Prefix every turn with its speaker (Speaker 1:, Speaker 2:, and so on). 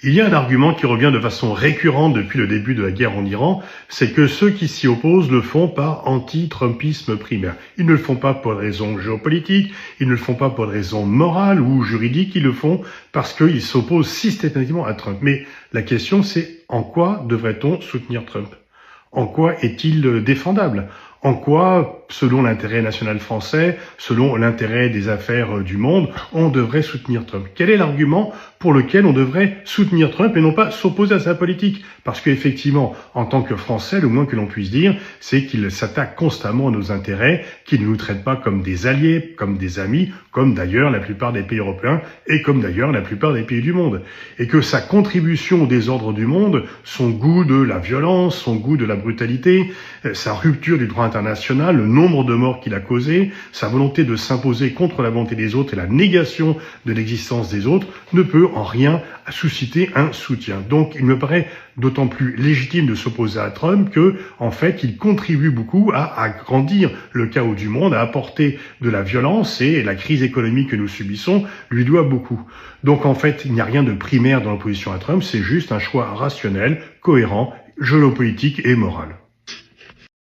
Speaker 1: Il y a un argument qui revient de façon récurrente depuis le début de la guerre en Iran, c'est que ceux qui s'y opposent le font par anti-Trumpisme primaire. Ils ne le font pas pour des raisons géopolitiques, ils ne le font pas pour des raisons morales ou juridiques, ils le font parce qu'ils s'opposent systématiquement à Trump. Mais la question c'est, en quoi devrait-on soutenir Trump ? En quoi est-il défendable ? En quoi, selon l'intérêt national français, selon l'intérêt des affaires du monde, on devrait soutenir Trump ? Quel est l'argument pour lequel on devrait soutenir Trump et non pas s'opposer à sa politique ? Parce qu'effectivement, en tant que Français, le moins que l'on puisse dire, c'est qu'il s'attaque constamment à nos intérêts, qu'il ne nous traite pas comme des alliés, comme des amis, comme d'ailleurs la plupart des pays européens et comme d'ailleurs la plupart des pays du monde. Et que sa contribution au désordre du monde, son goût de la violence, son goût de la brutalité, sa rupture du droit international, le nombre de morts qu'il a causé, sa volonté de s'imposer contre la volonté des autres et la négation de l'existence des autres ne peut en rien susciter un soutien. Donc il me paraît d'autant plus légitime de s'opposer à Trump que, en fait, il contribue beaucoup à agrandir le chaos du monde, à apporter de la violence, et la crise économique que nous subissons lui doit beaucoup. Donc en fait, il n'y a rien de primaire dans l'opposition à Trump, c'est juste un choix rationnel, cohérent, géopolitique et moral.